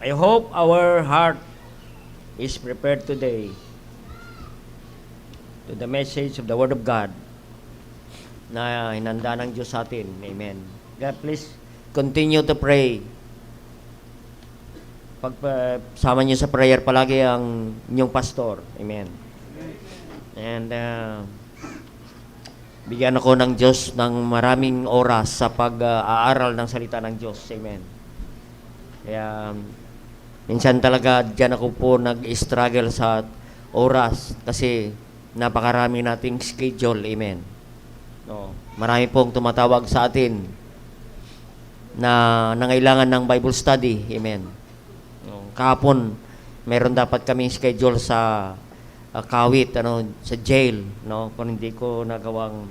I hope our heart is prepared today to the message of the Word of God na hinanda ng Diyos sa atin. Amen. God, please continue to pray. Sama niyo sa prayer palagi ang inyong pastor. Amen. And bigyan ako ng Diyos ng maraming oras sa pag-aaral ng salita ng Diyos. Amen. Kaya minsan talaga dyan ako po nag-struggle sa oras kasi napakarami nating schedule. Amen. No, marami pong tumatawag sa atin na nangailangan ng Bible study. Amen. No, kahapon, meron dapat kaming schedule sa Kawit, sa jail. No? Kung hindi ko nagawang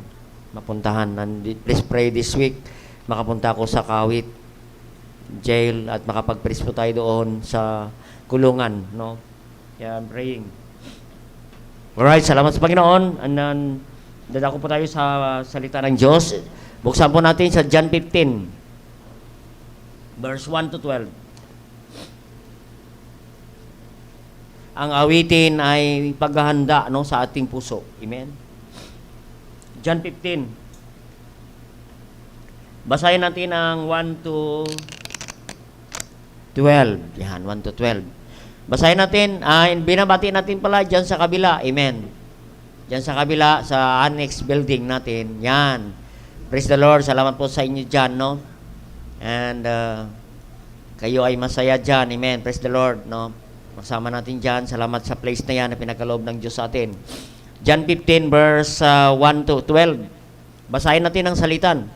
mapuntahan. Please pray this week, makapunta ako sa Kawit jail at makapag-preach po tayo doon sa kulungan. No? Kaya I'm praying. Alright, salamat sa Panginoon. And then, dadako po tayo sa salita ng Diyos. Buksan po natin sa John 15, verse 1 to 12. Ang awitin ay paghahanda sa ating puso. Amen? John 15. Basahin natin ang 1 to 12. Yan, 1 to 12. Basahin natin, binabati natin pala dyan sa kabila. Amen. Dyan sa kabila, sa annex building natin. Yan. Praise the Lord. Salamat po sa inyo dyan, no? And kayo ay masaya dyan. Amen. Praise the Lord, no? Magsama natin dyan. Salamat sa place na yan na pinagkaloob ng Diyos sa atin. John 15, verse 1 to 12. Basahin natin ang salitan.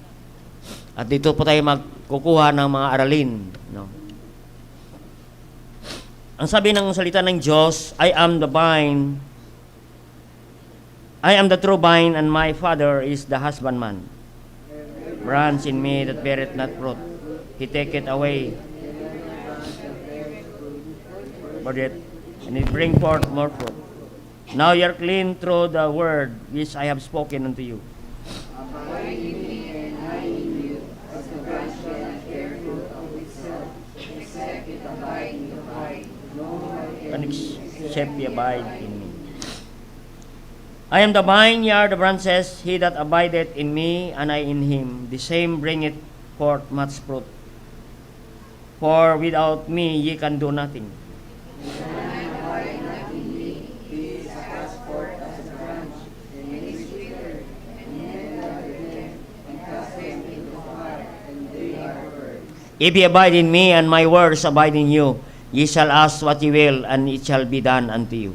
At dito po tayo magkukuha ng mga aralin, no? Ang sabi ng salita ng Diyos, I am the vine, I am the true vine, and my Father is the husbandman. Branch in me that beareth not fruit, He taketh away, but yet, and it bring forth more fruit. Now you are clean through the word which I have spoken unto you. Abide in me, and I in you, as the branch cannot bear fruit of itself, except it abide in the vine. No one can Except ye abide in me. I am the vine, ye are the branches. He that abideth in me, and I in him, the same bringeth forth much fruit. For without me ye can do nothing. When I abide not in me, he is cast forth as a branch, and is withered, and men gather them, and cast them into the fire, and they are burned. If ye abide in me, and my words abide in you, ye shall ask what ye will, and it shall be done unto you.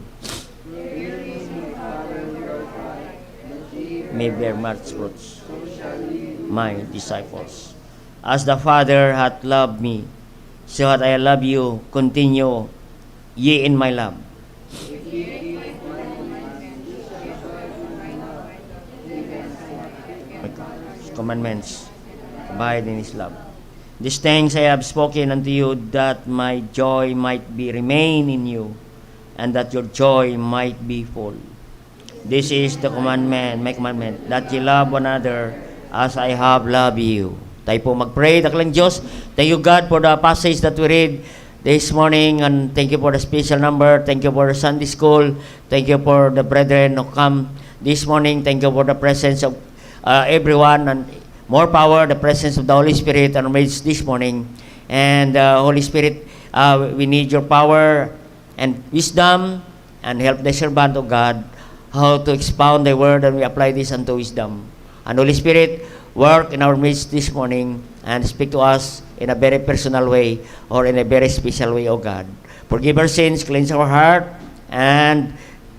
Herein my Father glorified, that ye May bear much fruits, so shall ye do. my disciples. As the Father hath loved me, so hath I love you. Continue ye in my love. If ye keep my commandments, ye shall abide in my love, even as I have kept my Father's Commandments, abide in his love. These things I have spoken unto you, that my joy might be remain in you, and that your joy might be full. This is the commandment, my commandment, that ye love one another as I have loved you. Tayo po mag-pray. Daklang Diyos, thank you God for the passage that we read this morning, and thank you for the special number. Thank you for the Sunday school. Thank you for the brethren who come this morning. Thank you for the presence of everyone, and more power, the presence of the Holy Spirit and midst this morning. And Holy Spirit, we need your power and wisdom, and help the servant of God how to expound the word, and we apply this unto wisdom. And Holy Spirit, work in our midst this morning and speak to us in a very personal way, or in a very special way, O God. Forgive our sins, cleanse our heart, and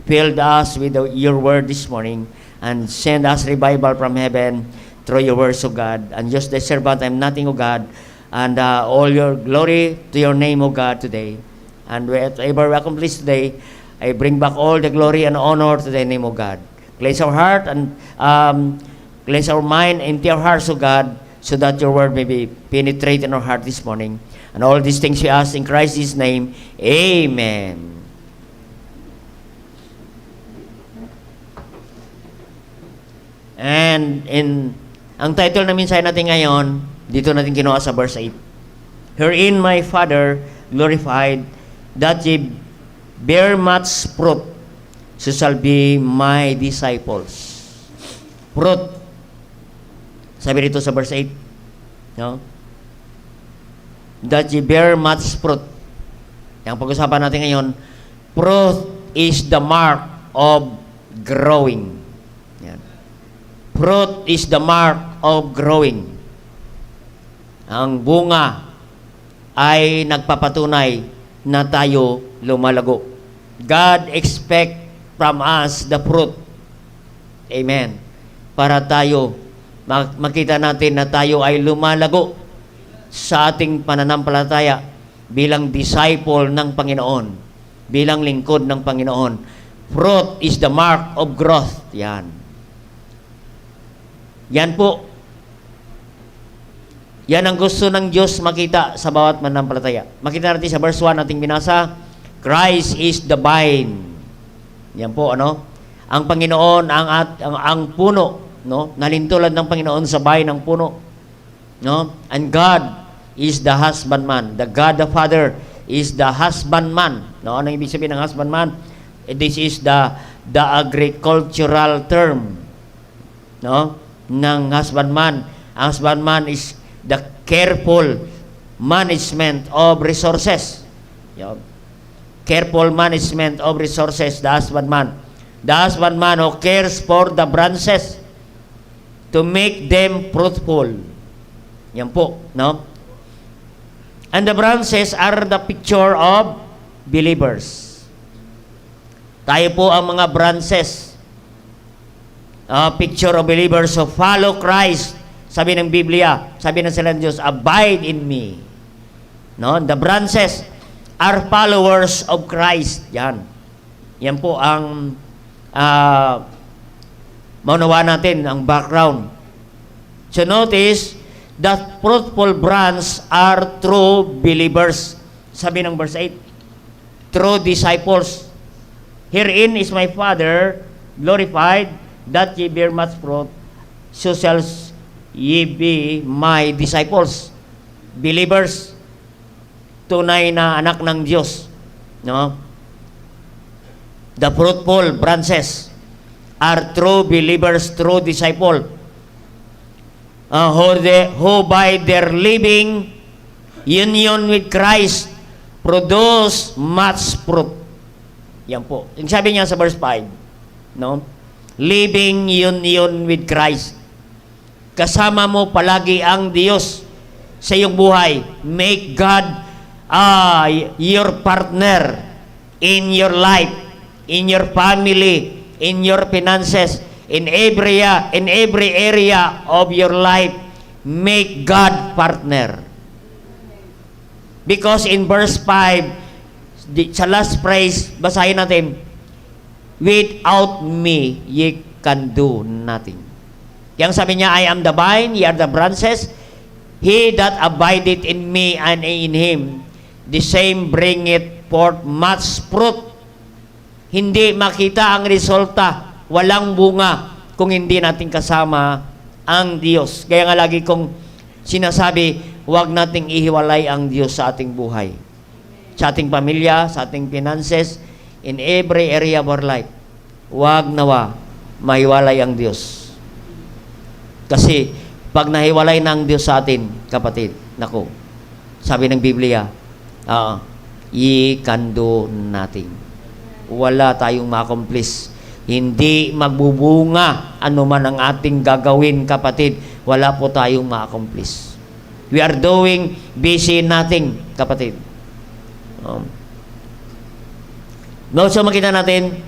fill us with your word this morning, and send us revival from heaven through your words, O God. And just the servant, I'm nothing, O God, and all your glory to your name, O God, today. And whatever we accomplish today, I bring back all the glory and honor to the name of God. Cleanse our heart and cleanse our mind, empty our hearts, O God, so that your word may be penetrate in our heart this morning. And all these things we ask in Christ's name. Amen. And ang title na mensahe natin ngayon, dito natin kinuha sa verse 8. Herein my Father glorified, that ye bear much fruit, so shall be my disciples. Fruit. Sabi dito sa verse 8, no? That ye bear much fruit. Yang pag-usapan natin ngayon, fruit is the mark of growing. Yan. Fruit is the mark of growing. Ang bunga ay nagpapatunay na tayo lumalago. God expect from us the fruit. Amen. Para tayo makita natin na tayo ay lumalago sa ating pananampalataya bilang disciple ng Panginoon, bilang lingkod ng Panginoon. Fruit is the mark of growth. Yan. Yan po. Yan ang gusto ng Diyos makita sa bawat mananampalataya. Makita natin sa verse 1 nating binasa, Christ is the vine. Yan po, ano? Ang Panginoon, ang puno, no? Nalintulad ng Panginoon sa vine ng puno. No? And God is the husbandman. The God the Father is the husbandman. No? Ano ibig sabihin ng husbandman? This is the agricultural term, no? Ng husbandman. Ang husbandman is the careful management of resources. Yun. Careful management of resources, the husbandman. The husbandman who cares for the branches to make them fruitful. Yan po, no? And the branches are the picture of believers. Tayo po ang mga branches. Picture of believers who follow Christ. Sabi ng Biblia, sabi ng salita ng Diyos, abide in me. No? The branches are followers of Christ. Yan. Yan po ang maunawa natin, ang background. So notice that fruitful branch are true believers. Sabi ng verse 8, true disciples. Herein is my Father glorified, that ye bear much fruit, so shall ye be my disciples. Believers, tunay na anak ng Diyos. No? The fruitful branches are true believers, true disciple, who by their living union with Christ produce much fruit. Yan po. Yung sabi niya sa verse 5, no? Living union with Christ. Kasama mo palagi ang Diyos sa iyong buhay. Make God your partner in your life, in your family, in your finances, in every area of your life. Make God partner. Because in verse 5, sa last phrase, basahin natin, without me, ye can do nothing. Yang sabi niya, I am the vine, ye are the branches. He that abideth in me and in him, the same bringeth forth much fruit. Hindi makita ang resulta, walang bunga, kung hindi natin kasama ang Diyos. Kaya nga lagi kong sinasabi, huwag nating ihiwalay ang Diyos sa ating buhay. Sa ating pamilya, sa ating finances, in every area of our life. Huwag nawa mahiwalay ang Diyos. Kasi pag nahiwalay na ang Diyos sa atin, kapatid, nako, sabi ng Biblia, ye can do nothing. Wala tayong ma-accomplish. Hindi magbubunga anuman ang ating gagawin, kapatid. Wala po tayong ma-accomplish. We are doing busy nothing, kapatid. So makita natin,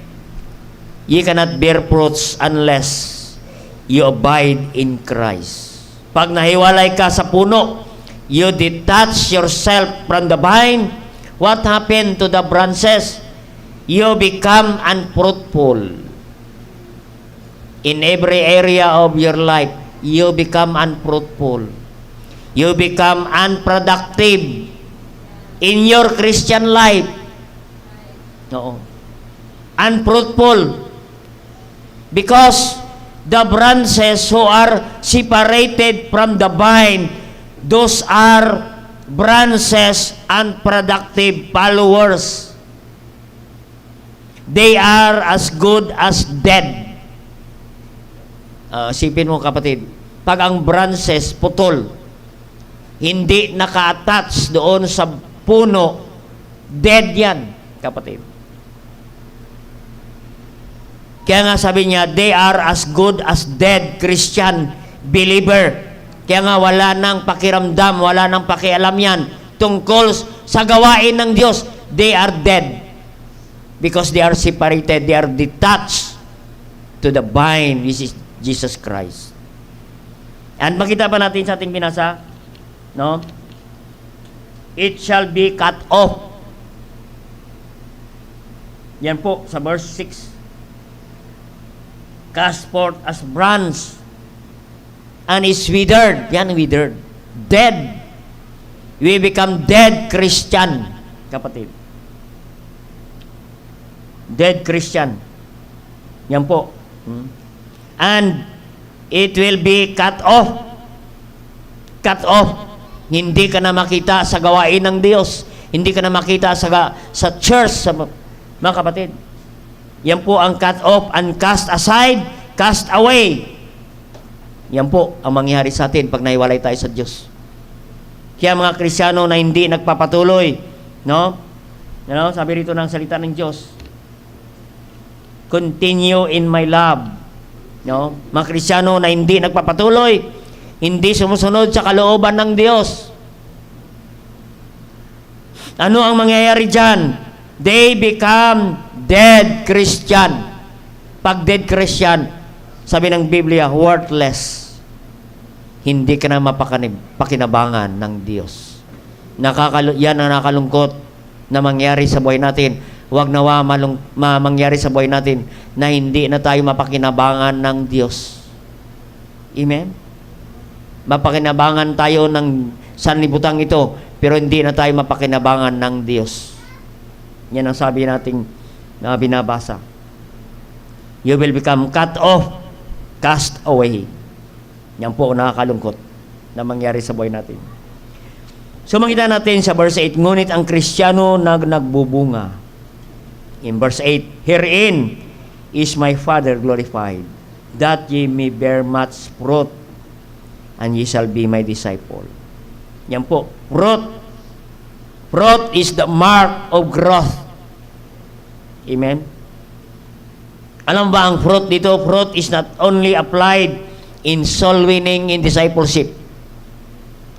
ye cannot bear fruits unless you abide in Christ. Pag nahiwalay ka sa puno, you detach yourself from the vine. What happened to the branches? You become unfruitful. In every area of your life, you become unfruitful. You become unproductive in your Christian life. No. Unfruitful. Because the branches who are separated from the vine, those are branches unproductive followers. They are as good as dead. Sipin mo kapatid, pag ang branches putol, hindi naka-attach doon sa puno, dead yan, kapatid. Kaya nga sabi niya, they are as good as dead Christian believer. Kaya nga wala nang pakiramdam, wala nang pakialam yan tungkol sa gawain ng Diyos. They are dead because they are separated, they are detached to the vine, which is Jesus Christ. And makita pa natin sa ating binasa, no? It shall be cut off. Yan po sa verse 6. Cast forth as branch and is withered. Yan, withered. Dead. We become dead Christian, kapatid. Dead Christian. Yan po. And it will be cut off. Cut off. Hindi ka na makita sa gawain ng Diyos. Hindi ka na makita sa church, mga kapatid. Yan po ang cut off and cast aside, cast away. Yan po ang mangyayari sa atin pag naiwalay tayo sa Diyos. Kaya mga Kristiyano na hindi nagpapatuloy, no? Sabi rito ng salita ng Diyos, continue in my love. No? Mga Kristiyano na hindi nagpapatuloy, hindi sumusunod sa kalooban ng Diyos. Ano ang mangyayari dyan? They become dead Christian. Pag dead Christian, sabi ng Biblia, worthless. Hindi ka na mapakinabangan ng Diyos. Yan ang nakalungkot na mangyari sa buhay natin. Huwag nawa mangyari sa buhay natin na hindi na tayo mapakinabangan ng Diyos. Amen? Mapakinabangan tayo ng sanlibutan ito, pero hindi na tayo mapakinabangan ng Diyos. Yan ang sabi nating na binabasa. You will become cut off, cast away. Yan po nakakalungkot na mangyari sa buhay natin. So makita natin sa verse 8, ngunit ang Kristiyano nagbubunga. In verse 8, herein is my Father glorified, that ye may bear much fruit, and ye shall be my disciple. Yan po, fruit. Fruit is the mark of growth. Amen? Alam ba ang fruit dito? Fruit is not only applied in soul winning, in discipleship.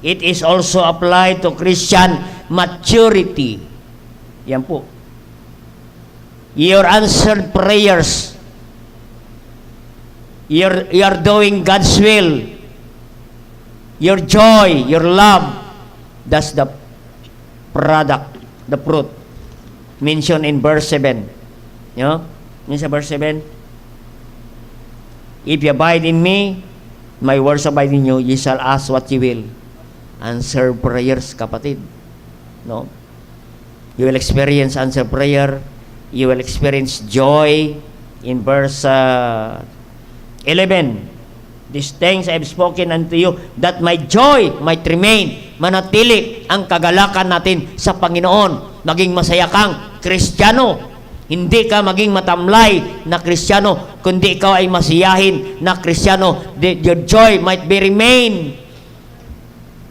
It is also applied to Christian maturity. Yan po. Your answered prayers. You are doing God's will. Your joy, your love, that's the product, the fruit. Mentioned in verse 7. You know? Yun sa verse 7. If you abide in me, my words abide in you, ye shall ask what ye will. Answer prayers, kapatid. No? You will experience answer prayer. You will experience joy. In verse 11, these things I have spoken unto you, that my joy might remain. Manatili ang kagalakan natin sa Panginoon. Maging masaya kang Kristiyano. Hindi ka maging matamlay na Kristiyano, kundi ikaw ay masiyahin na Kristiyano. Your joy might be remain.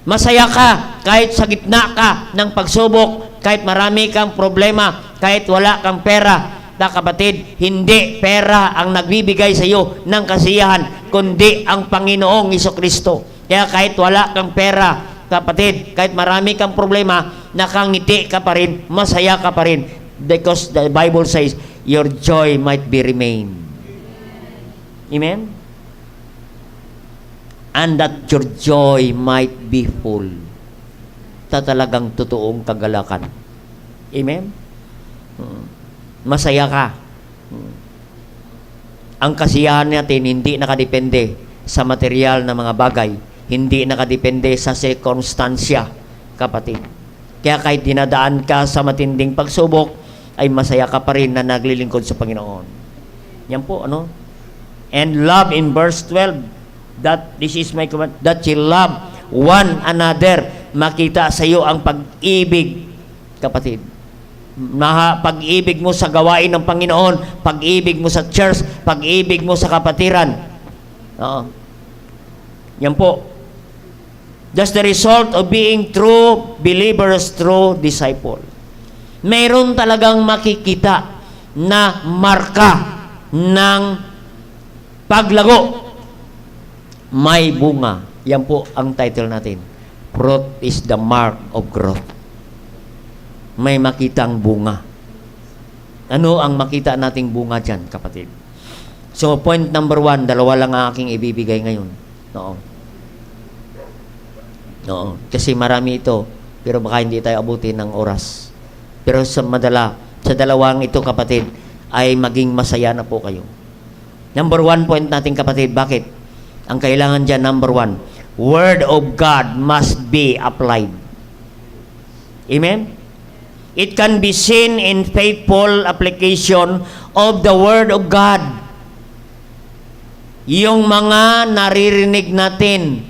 Masaya ka kahit sa gitna ka ng pagsubok, kahit marami kang problema, kahit wala kang pera. Na kapatid, hindi pera ang nagbibigay sa iyo ng kasiyahan, kundi ang Panginoong Hesukristo. Kaya kahit wala kang pera, kapatid, kahit marami kang problema, nakangiti ka pa rin, masaya ka pa rin. Because the Bible says, your joy might be remain. Amen? And that your joy might be full. Talagang totoong kagalakan. Amen? Masaya ka. Ang kasiyahan natin hindi nakadepende sa material na mga bagay. Hindi nakadepende sa sirkunstansya, kapatid. Kaya kahit dinadaan ka sa matinding pagsubok, ay masaya ka pa rin na naglilingkod sa Panginoon. Yan po, ano? And love in verse 12, that this is my command, that you love one another makita sa iyo ang pag-ibig, kapatid. Pag-ibig mo sa gawain ng Panginoon, pag-ibig mo sa church, pag-ibig mo sa kapatiran. Oo. Yan po. That's the result of being true believers, true disciple. Mayroon talagang makikita na marka ng paglago. May bunga. Yan po ang title natin. Fruit is the mark of growth. May makitang bunga. Ano ang makita nating bunga dyan, kapatid? So, point number 1, dalawa lang ang aking ibibigay ngayon. Oo. Oo. Kasi marami ito, pero baka hindi tayo abutin ng oras. Pero sa dalawang ito, kapatid, ay maging masaya na po kayo. Number 1 point natin, kapatid, bakit? Ang kailangan dyan, number 1, Word of God must be applied. Amen? It can be seen in faithful application of the Word of God. Yung mga naririnig natin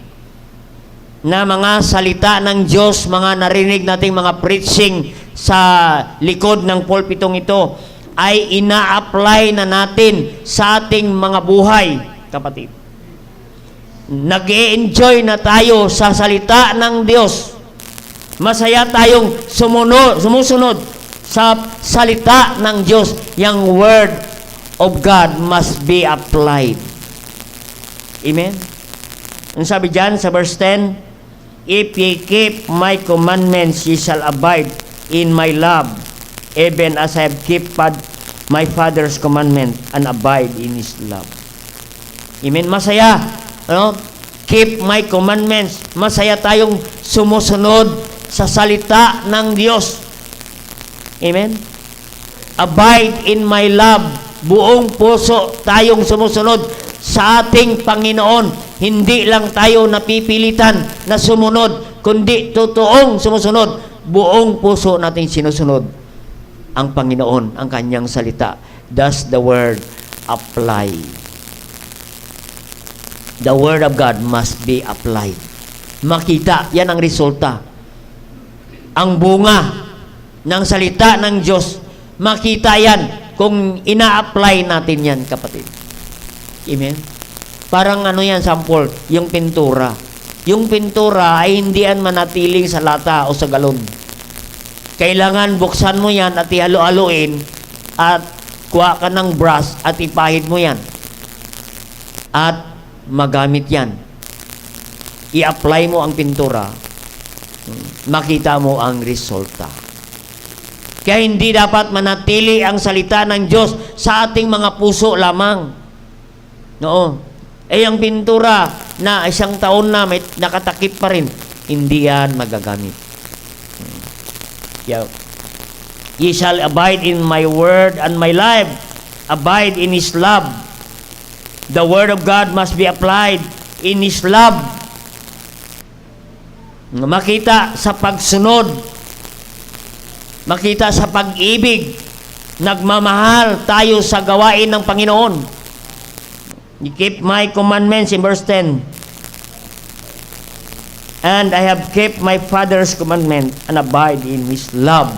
na mga salita ng Diyos, mga narinig nating mga preaching sa likod ng pulpitong ito, ay ina-apply na natin sa ating mga buhay, kapatid. Nag-e-enjoy na tayo sa salita ng Diyos. Masaya tayong sumusunod sa salita ng Diyos. Yung Word of God must be applied. Amen? Ang sabi dyan sa verse 10, If ye keep my commandments, ye shall abide in my love, even as I have kept my Father's commandment and abide in His love. Amen? Masaya. Ano? Keep my commandments. Masaya tayong sumusunod sa salita ng Diyos. Amen? Abide in my love. Buong puso tayong sumusunod sa ating Panginoon. Hindi lang tayo napipilitan na sumunod, kundi totoong sumusunod. Buong puso natin sinusunod ang Panginoon, ang kanyang salita. Thus the word apply. The word of God must be applied. Makita, yan ang resulta. Ang bunga ng salita ng Diyos, makita yan kung ina-apply natin yan, kapatid. Amen? Parang ano yan, sample, yung pintura. Yung pintura ay hindi yan manatiling sa lata o sa galon. Kailangan buksan mo yan at ihalo-haloin at kuha ka ng brush at ipahid mo yan. At magamit yan. I-apply mo ang pintura, makita mo ang resulta. Kaya hindi dapat manatili ang salita ng Diyos sa ating mga puso lamang. Oo. Ang pintura na isang taon na may nakatakip pa rin, hindi yan magagamit. Ye shall abide in my word and my life. Abide in His love. The word of God must be applied in His love. Makita sa pagsunod, makita sa pag-ibig, nagmamahal tayo sa gawain ng Panginoon. You keep my commandments in verse 10. And I have kept my Father's commandment and abide in His love.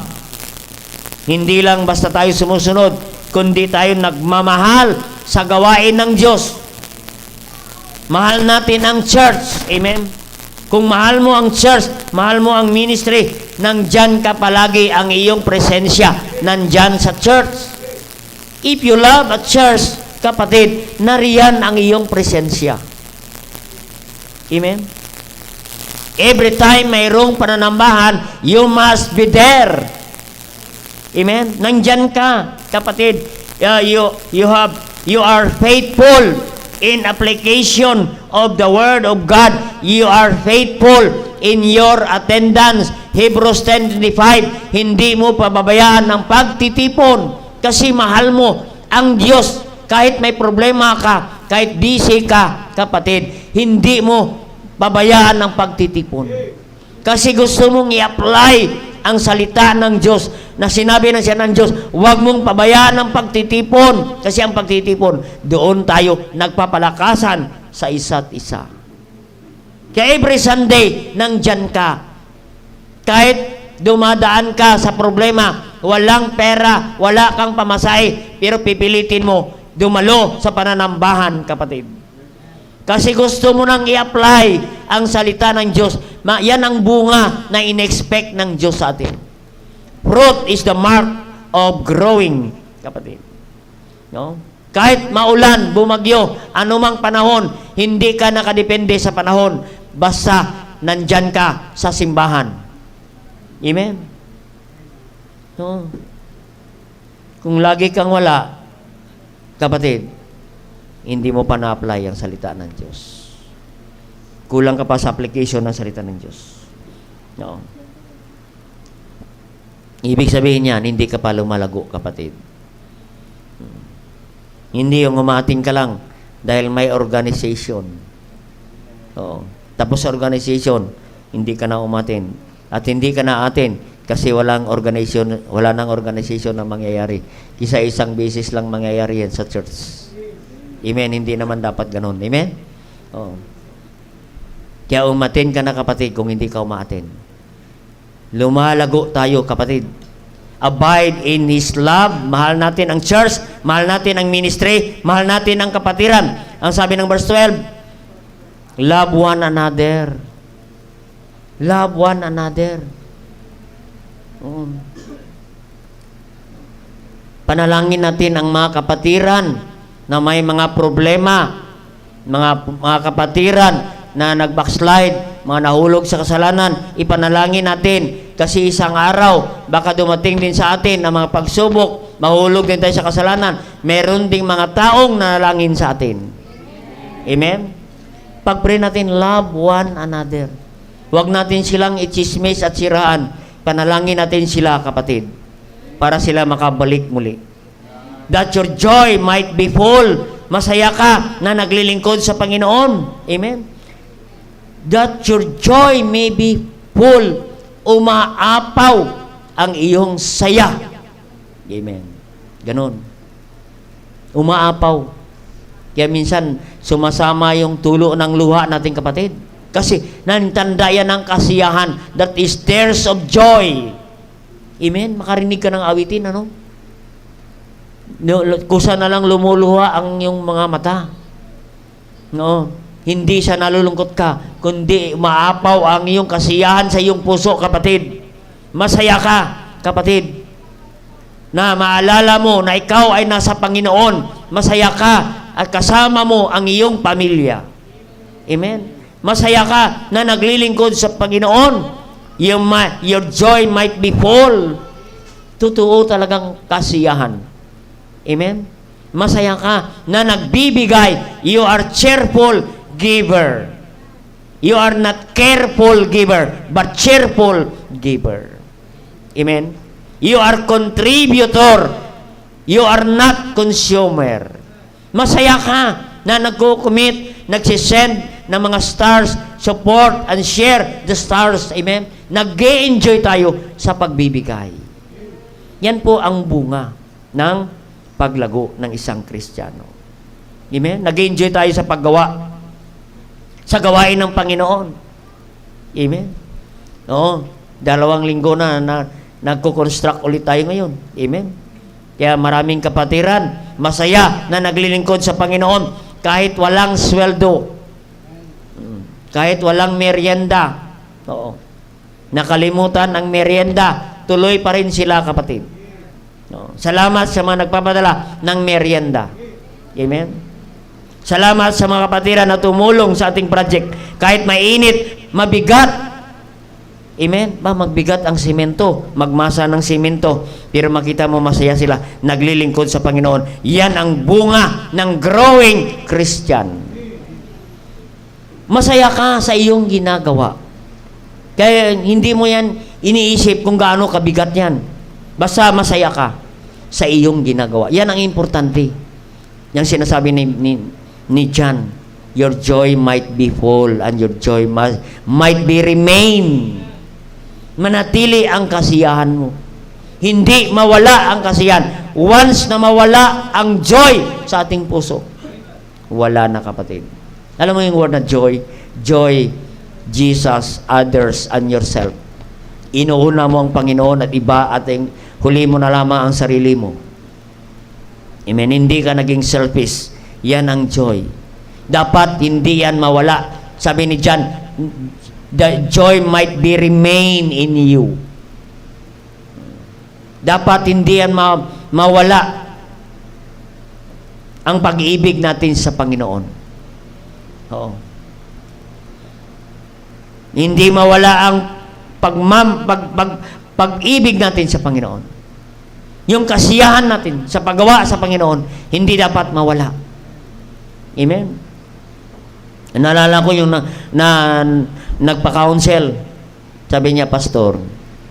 Hindi lang basta tayo sumusunod, kundi tayo nagmamahal sa gawain ng Diyos. Mahal natin ang church. Amen? Kung mahal mo ang church, mahal mo ang ministry, nandyan ka palagi ang iyong presensya, nandyan sa church. If you love a church, kapatid, nariyan ang iyong presensya. Amen? Every time mayroong pananambahan, you must be there. Amen? Nandyan ka, kapatid. You are faithful in application of the Word of God. You are faithful in your attendance. Hebrews 10:25, hindi mo pababayaan ng pagtitipon kasi mahal mo ang Diyos. Kahit may problema ka, kahit busy ka, kapatid, hindi mo pabayaan ng pagtitipon. Kasi gusto mong i-apply ang salita ng Diyos na sinabi na siya ng Diyos, huwag mong pabayaan ng pagtitipon. Kasi ang pagtitipon, doon tayo nagpapalakasan sa isa't isa. Kaya every Sunday, nandyan ka. Kahit dumadaan ka sa problema, walang pera, wala kang pamasahe, pero pipilitin mo dumalo sa pananambahan, kapatid. Kasi gusto mo nang i-apply ang salita ng Diyos. Yan ang bunga na in-expect ng Diyos sa atin. Fruit is the mark of growing, kapatid. No? Kahit maulan, bumagyo, anumang panahon, hindi ka nakadepende sa panahon, basta nandyan ka sa simbahan. Amen? No? Kung lagi kang wala, kapatid, hindi mo pa na-apply ang salita ng Diyos. Kulang ka pa sa application ng salita ng Diyos. No? Ibig sabihin niyan, hindi ka pa lumalago, kapatid. Hindi yung umating ka lang dahil may organization. Oo. Tapos sa organization, hindi ka na umatin. At hindi ka na atin kasi wala nang organization na mangyayari. Isa-isang beses lang mangyayari yan sa church. Amen? Hindi naman dapat ganun. Amen? Oo. Kaya umatin ka na, kapatid, kung hindi ka umatin. Lumalago tayo, kapatid. Abide in His love. Mahal natin ang church, mahal natin ang ministry, mahal natin ang kapatiran. Ang sabi ng verse 12, love one another. Love one another. Panalangin natin ang mga kapatiran na may mga problema, mga kapatiran na nag-backslide, mga nahulog sa kasalanan. Ipanalangin natin kasi isang araw baka dumating din sa atin ang mga pagsubok, mahulog din tayo sa kasalanan. Meron ding mga taong nanalangin sa atin. Amen? Pag-pray natin, love one another. Huwag natin silang i-chismis at siraan. Panalangin natin sila, kapatid, para sila makabalik muli. That your joy might be full. Masaya ka na naglilingkod sa Panginoon. Amen? That your joy may be full. Umaapaw ang iyong saya. Amen. Ganon. Umaapaw. Kaya minsan, sumasama yung tulo ng luha nating kapatid. Kasi nantanda yan ng kasiyahan. That is tears of joy. Amen? Makarinig ka ng awitin, ano? Kusa na lang lumuluha ang iyong mga mata. No? Hindi siya nalulungkot ka, kundi maapaw ang iyong kasiyahan sa iyong puso, kapatid. Masaya ka, kapatid. Na maalala mo na ikaw ay nasa Panginoon. Masaya ka at kasama mo ang iyong pamilya. Amen? Masaya ka na naglilingkod sa Panginoon. Your joy might be full. Totoo talagang kasiyahan. Amen? Masaya ka na nagbibigay. You are cheerful giver. You are not careful giver, but cheerful giver. Amen? You are contributor. You are not consumer. Masaya ka na nagko-commit, nagsisend ng mga stars, support and share the stars. Amen? Nag-e-enjoy tayo sa pagbibigay. Yan po ang bunga ng paglago ng isang Kristiyano. Amen? Nag-e-enjoy tayo sa paggawa, sa gawain ng Panginoon. Amen? Oo. 2 linggo na nagko-construct ulit tayo ngayon. Amen? Kaya maraming kapatiran, masaya na naglilingkod sa Panginoon kahit walang sweldo. Kahit walang merienda. Oo. Nakalimutan ang merienda. Tuloy pa rin sila, kapatid. Oo. Salamat sa mga nagpapadala ng merienda. Amen? Salamat sa mga kapatiran na tumulong sa ating project. Kahit mainit, mabigat. Amen? Magbigat ang simento. Magmasa ng simento. Pero makita mo masaya sila. Naglilingkod sa Panginoon. Yan ang bunga ng growing Christian. Masaya ka sa iyong ginagawa. Kaya hindi mo yan iniisip kung gaano kabigat yan. Basta masaya ka sa iyong ginagawa. Yan ang importante. Yang sinasabi ni John, your joy might be full and your joy might be remain. Manatili ang kasiyahan mo. Hindi mawala ang kasiyahan. Once na mawala ang joy sa ating puso, wala na, kapatid. Alam mo yung word na joy? Joy, Jesus, others, and yourself. Inuuna mo ang Panginoon at iba at huli mo na lamang ang sarili mo. Amen. Hindi ka naging selfish. Yan ang joy. Dapat hindi yan mawala. Sabi ni John, the joy might be remain in you. Dapat hindi yan mawala ang pag-ibig natin sa Panginoon. Oo. Hindi mawala ang pag-ibig natin sa Panginoon. Yung kasiyahan natin sa paggawa sa Panginoon, hindi dapat mawala. Amen? Naalala ko yung nagpa-counsel. Sabi niya, Pastor,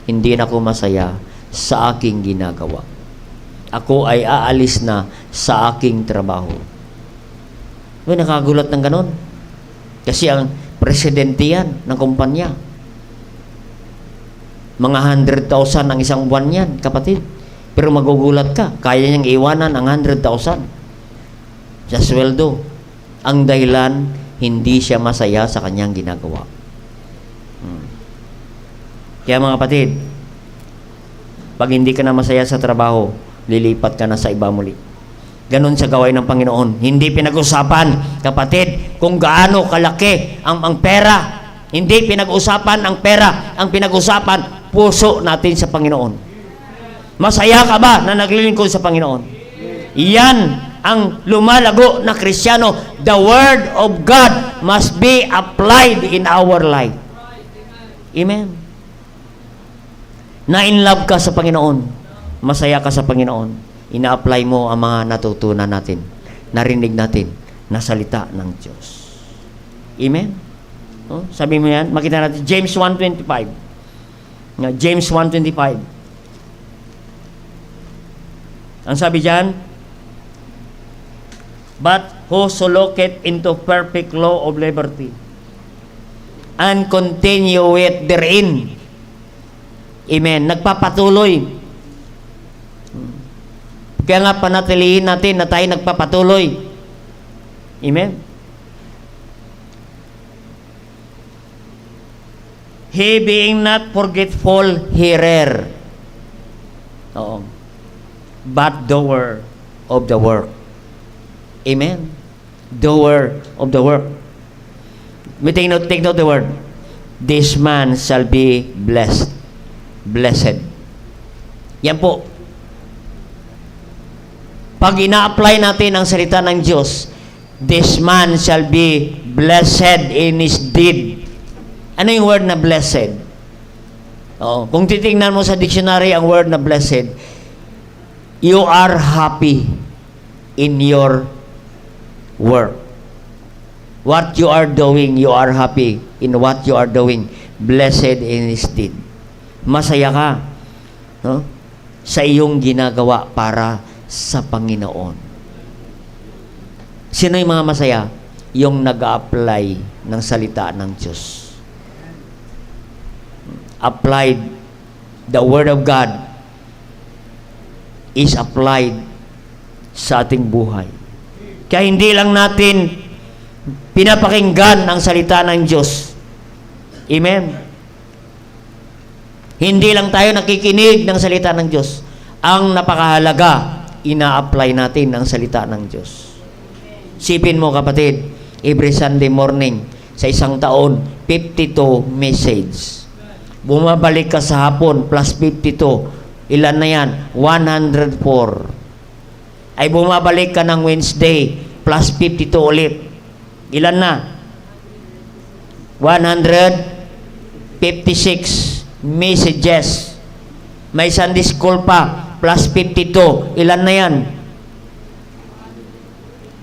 hindi na ako masaya sa aking ginagawa. Ako ay aalis na sa aking trabaho. May nakagulat ng ganon. Kasi ang presidente yan ng kumpanya. Mga 100,000 ang isang buwan yan, kapatid. Pero magugulat ka, kaya niyang iwanan ang 100,000 sa sweldo. Ang dahilan, hindi siya masaya sa kanyang ginagawa. Kaya mga kapatid, pag hindi ka na masaya sa trabaho, lilipat ka na sa iba muli. Ganon sa gawain ng Panginoon. Hindi pinag-usapan, kapatid, kung gaano kalaki ang pera. Hindi pinag-usapan ang pera. Ang pinag-usapan, puso natin sa Panginoon. Masaya ka ba na naglilingkod sa Panginoon? Yan ang lumalago na Kristiyano. The Word of God must be applied in our life. Amen. Na in love ka sa Panginoon, masaya ka sa Panginoon, ina-apply mo ang mga natutunan natin, narinig natin, na salita ng Diyos. Amen? Oh, sabi mo yan, makita natin, James 1:25. James 1:25. Ang sabi dyan, but whoso looketh into perfect law of liberty, and continue it therein. Amen. Nagpapatuloy. Kaya nga panatilihin natin na tayo nagpapatuloy. Amen. He being not forgetful hearer. Oo. But doer of the work. Amen. Doer of the work. We take note the word. This man shall be blessed. Blessed. Yan po. Pag ina-apply natin ang salita ng Diyos, this man shall be blessed in his deed. Ano yung word na blessed? Oh, kung titingnan mo sa dictionary ang word na blessed, you are happy in your work. What you are doing, you are happy in what you are doing. Blessed in his deed. Masaya ka, no? Sa iyong ginagawa para sa Panginoon. Sino yung mga masaya? Yung nag-a-apply ng salita ng Diyos. Applied, the Word of God is applied sa ating buhay. Kaya hindi lang natin pinapakinggan ang salita ng Diyos. Amen. Hindi lang tayo nakikinig ng salita ng Diyos. Ang napakahalaga, ina-apply natin ang salita ng Diyos. Sipin mo kapatid, every Sunday morning, sa isang taon, 52 message. Bumabalik ka sa hapon, plus 52. Ilan na yan? 104. Ay bumabalik ka ng Wednesday, plus 52 ulit. Ilan na? 156 messages. May Sunday school pa, plus 52. Ilan na yan?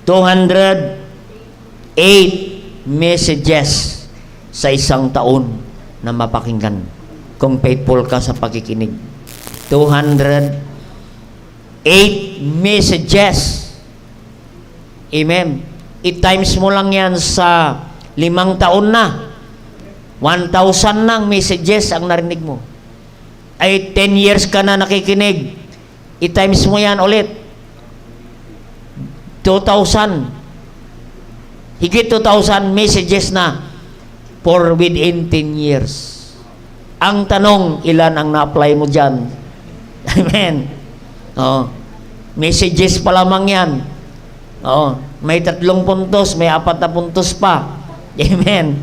208 messages sa isang taon na mapakinggan kung faithful ka sa pakikinig. 208 messages. Amen. I-times mo lang yan sa 5 taon na. 1,000 ng messages ang narinig mo. Ay 10 years ka na nakikinig. I-times mo yan ulit. 2,000. Higit 2,000 messages na for within 10 years. Ang tanong, ilan ang na-apply mo dyan? Amen. Oh, messages pa lamang yan. Oh, may 3 puntos, may 4 na puntos pa. Amen.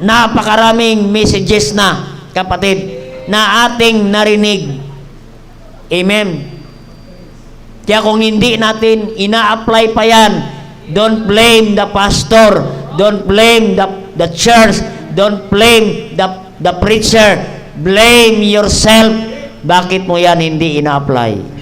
Napakaraming messages na, kapatid, na ating narinig. Amen. Kaya kung hindi natin ina-apply pa yan, don't blame the pastor, don't blame the church, don't blame the preacher, blame yourself. Bakit mo yan hindi ina-apply?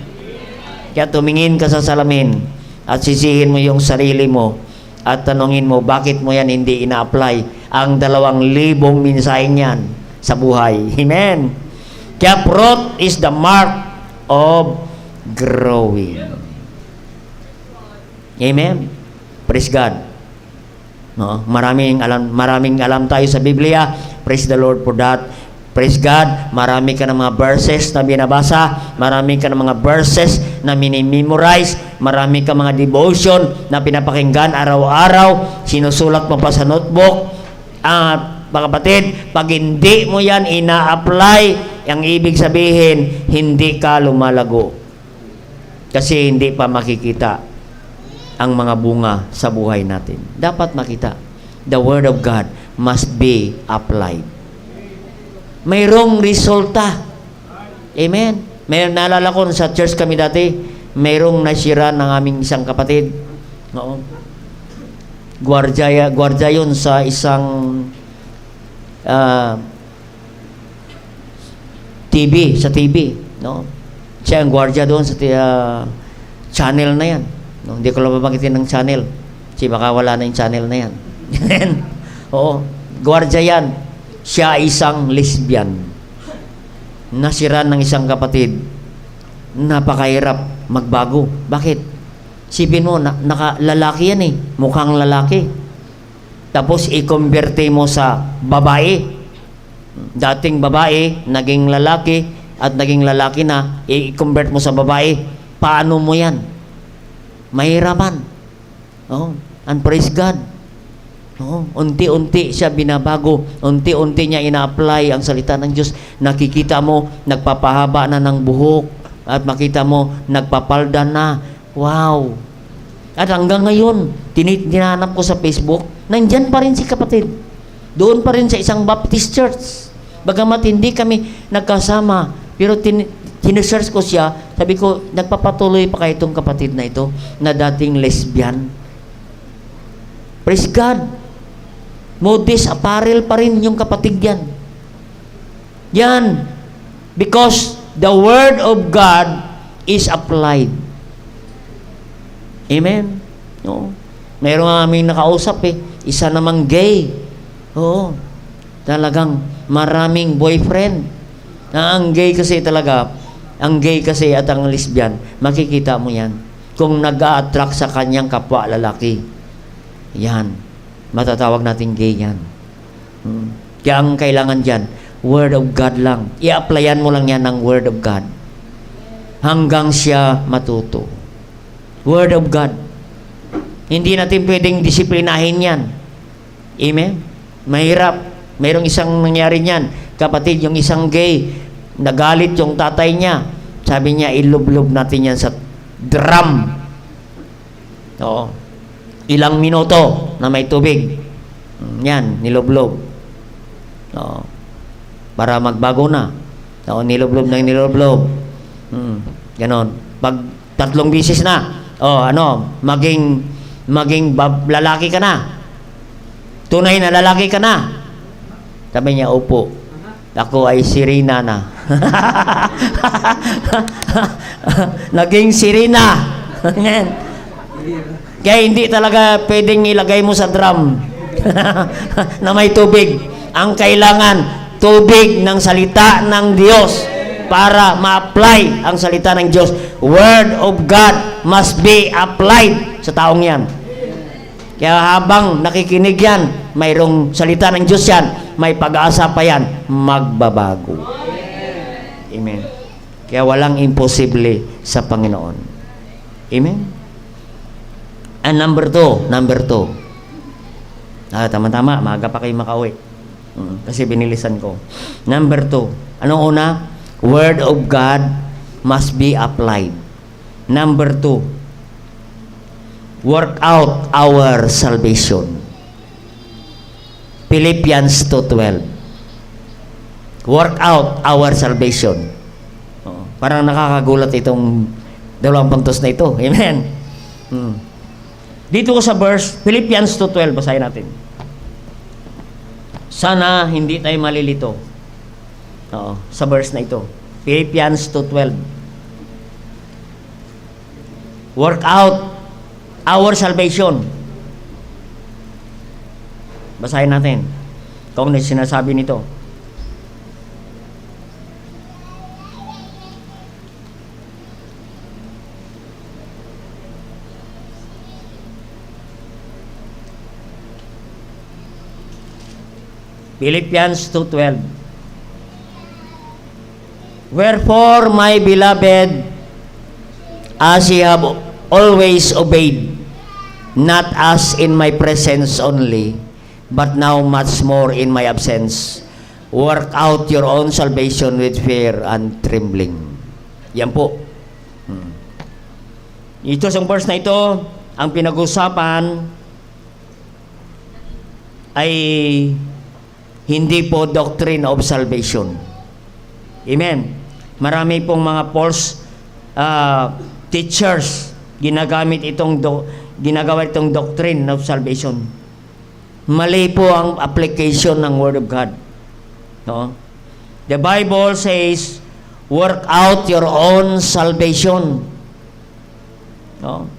Kaya tumingin ka sa salamin at sisihin mo yung sarili mo at tanungin mo, bakit mo yan hindi ina-apply ang 2,000 mensaheng yan sa buhay? Amen. Kaya fruit is the mark of growing. Amen. Praise God. No, maraming alam tayo sa Biblia. Praise the Lord for that. Praise God. Marami ka ng mga verses na binabasa, marami ka ng mga verses na minimemorize, marami ka mga devotion na pinapakinggan araw-araw, sinusulat mo pa sa notebook. Mga kapatid, pag hindi mo yan ina-apply, ang ibig sabihin, hindi ka lumalago. Kasi hindi pa makikita ang mga bunga sa buhay natin. Dapat makita. The Word of God must be applied. Mayroong resulta. Amen. May naalala ko sa church kami dati, mayroong nasira ng aming isang kapatid. Oo. Gwardiya yun sa isang TV, sa TV, no? Siya ang gwardiya doon sa channel na yan. No? Hindi ko lang babanggitin ng channel. Kasi baka wala na yung channel na yan. Oo. Gwardiya yan. Siya isang lesbian. Nasira ng isang kapatid. Napakahirap magbago. Bakit? Sipin mo, lalaki yan eh. Mukhang lalaki. Tapos i-converte mo sa babae. Dating babae, naging lalaki, at naging lalaki na, i-convert mo sa babae. Paano mo yan? Mahirapan. Oh, and praise God. Oh, unti-unti siya binabago. Unti-unti niya ina-apply ang salita ng Diyos. Nakikita mo, nagpapahaba na ng buhok. At makita mo, nagpapalda na. Wow! At hanggang ngayon, tinanap ko sa Facebook, nandyan pa rin si kapatid. Doon pa rin sa isang Baptist church. Bagamat hindi kami nagkasama, pero sinesearch ko siya, sabi ko, nagpapatuloy pa kayo itong kapatid na ito, na dating lesbian. Praise God! Modest apparel pa rin yung kapatid yan. Yan. Because the Word of God is applied. Amen? No. Meron nga aming nakausap isa namang gay. Oo. Talagang maraming boyfriend. Ang gay kasi talaga, ang gay kasi at ang lesbian, makikita mo yan. Kung nag-a-attract sa kanyang kapwa lalaki. Yan. Matatawag natin gay yan. Kaya ang kailangan dyan, Word of God lang. I-applyan mo lang yan ng Word of God. Hanggang siya matuto. Word of God. Hindi natin pwedeng disiplinahin yan. Amen? Mahirap. Mayroong isang nangyari niyan. Kapatid, yung isang gay, nagalit yung tatay niya. Sabi niya, ilublob natin yan sa drum. Oo. Ilang minuto na may tubig. Yan, nilublob. Oo. Para magbago na. Oo, nilublob na nilublob. Ganon. Pag 3 bisis na, maging lalaki ka na. Tunay na lalaki ka na. Sabi niya, opo. Ako ay sirena na. Naging sirena. Kaya hindi talaga pwedeng ilagay mo sa drum na may tubig. Ang kailangan, tubig ng salita ng Diyos para ma-apply ang salita ng Diyos. Word of God must be applied sa taong yan. Kaya habang nakikinig yan, mayroong salita ng Diyos yan, may pag-asa pa yan, magbabago. Amen. Kaya walang imposible sa Panginoon. Amen. And number two. Tama-tama, maaga pa kayo makauwi. Kasi binilisan ko. Number 2. Anong una? Word of God must be applied. Number 2. Work out our salvation. Philippians 2:12. Work out our salvation. Parang nakakagulat itong dalawang puntos na ito. Amen. Dito ko sa verse, Philippians 2:12, basahin natin. Sana hindi tayo malilito. Sa verse na ito. Philippians 2:12. Work out our salvation. Basahin natin kung ano sinasabi nito. Philippians 2:12. Wherefore, my beloved, as ye have always obeyed, not as in my presence only, but now much more in my absence, work out your own salvation with fear and trembling. Yan po. Ito sa verse na ito, ang pinag-usapan ay hindi po doctrine of salvation. Amen. Marami pong mga false teachers ginagawa itong doctrine of salvation. Mali po ang application ng Word of God. No? The Bible says, work out your own salvation. No?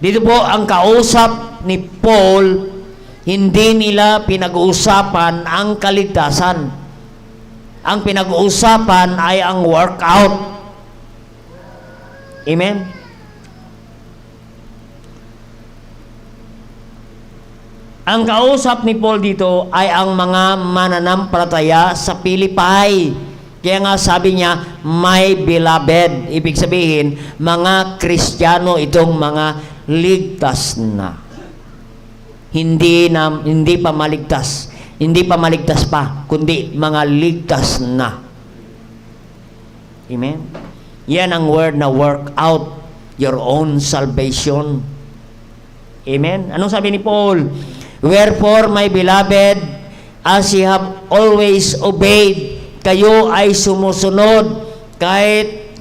Dito po ang kausap ni Paul, hindi nila pinag-uusapan ang kaligtasan. Ang pinag-uusapan ay ang workout. Amen? Ang kausap ni Paul dito ay ang mga mananampalataya sa Pilipay. Kaya nga sabi niya, my beloved. Ibig sabihin, mga Kristiyano itong mga ligtas na. Hindi pa maligtas. Hindi pa maligtas pa, kundi mga ligtas na. Amen? Yan ang word na work out your own salvation. Amen? Anong sabi ni Paul? Wherefore, my beloved, as ye have always obeyed, kayo ay sumusunod kahit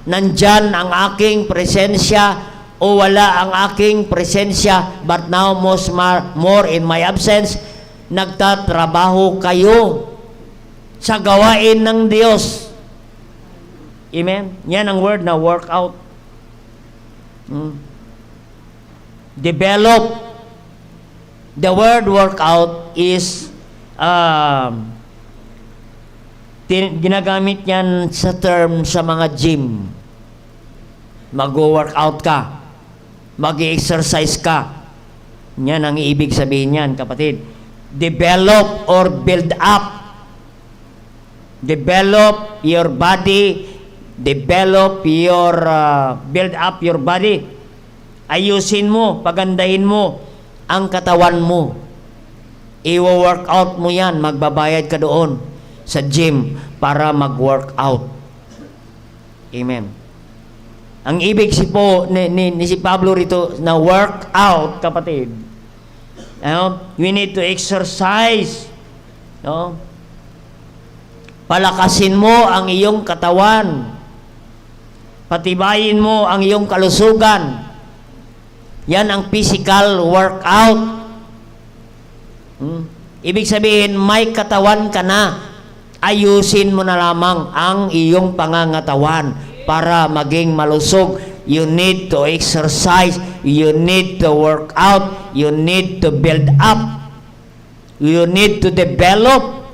nandyan ang aking presensya o wala ang aking presensya, but now most more in my absence, nagtatrabaho kayo sa gawain ng Diyos. Amen? Yan ang word na work out. Develop. The word work out is ginagamit yan sa term sa mga gym. Mag-work out ka. Mag-exercise ka. Yan ang ibig sabihin yan, kapatid. Develop or build up. Develop your body. Develop your build up your body. Ayusin mo, pagandahin mo ang katawan mo. I-work out mo yan. Magbabayad ka doon sa gym para mag-work out. Amen. Ang ibig ni si Pablo rito na work out, kapatid. We need to exercise. No? Palakasin mo ang iyong katawan. Patibayin mo ang iyong kalusugan. Yan ang physical workout. Ibig sabihin, may katawan ka na. Ayusin mo na lamang ang iyong pangangatawan para maging malusog. You need to exercise. You need to work out. You need to build up. You need to develop.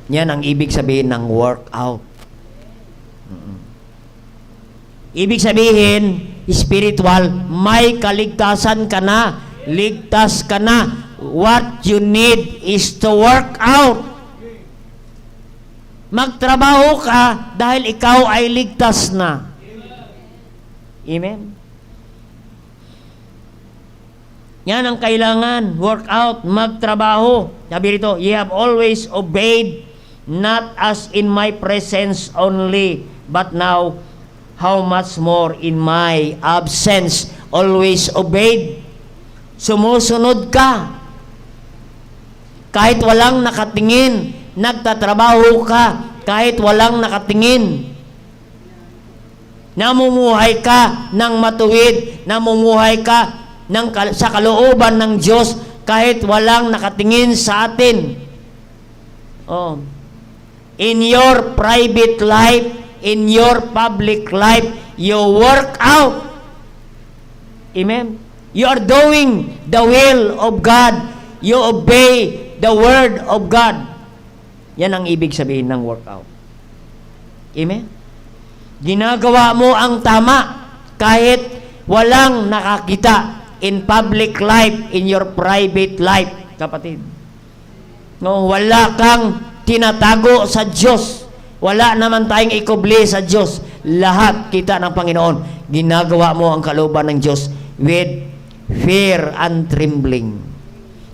Yan ang ibig sabihin ng workout. Ibig sabihin, spiritual, may kaligtasan ka na. Ligtas ka na. What you need is to work out. Magtrabaho ka dahil ikaw ay ligtas na. Amen? Yan ang kailangan. Work out, magtrabaho. Sabi rito, ye have always obeyed, not as in my presence only, but now, how much more in my absence. Always obeyed. Sumusunod ka. Kahit walang nakatingin, nagtatrabaho ka. Kahit walang nakatingin. Namumuhay ka ng matuwid. Namumuhay ka sa kalooban ng Diyos kahit walang nakatingin sa atin. Oh. In your private life, in your public life, you work out. Amen? You are doing the will of God. You obey the word of God. Yan ang ibig sabihin ng workout. Amen? Ginagawa mo ang tama kahit walang nakakita in public life, in your private life, kapatid. No, wala kang tinatago sa Diyos. Wala naman tayong ikubli sa Diyos. Lahat kita ng Panginoon. Ginagawa mo ang kalooban ng Diyos with fear and trembling.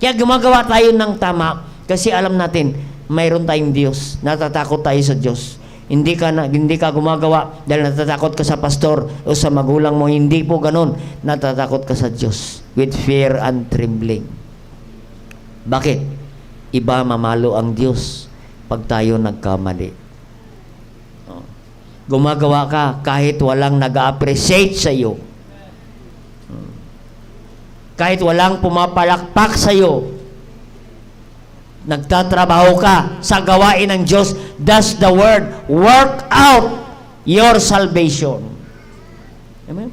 Kaya gumagawa tayo ng tama kasi alam natin, mayroon tayong Diyos. Natatakot tayo sa Diyos. Hindi ka gumagawa dahil natatakot ka sa pastor o sa magulang mo. Hindi po ganun. Natatakot ka sa Diyos with fear and trembling. Bakit? Iba mamalo ang Diyos pag tayo nagkamali. Gumagawa ka kahit walang nag-appreciate sa iyo. Kahit walang pumapalakpak sa iyo. Nagtatrabaho ka sa gawain ng Diyos. That's the word. Work out your salvation. Amen?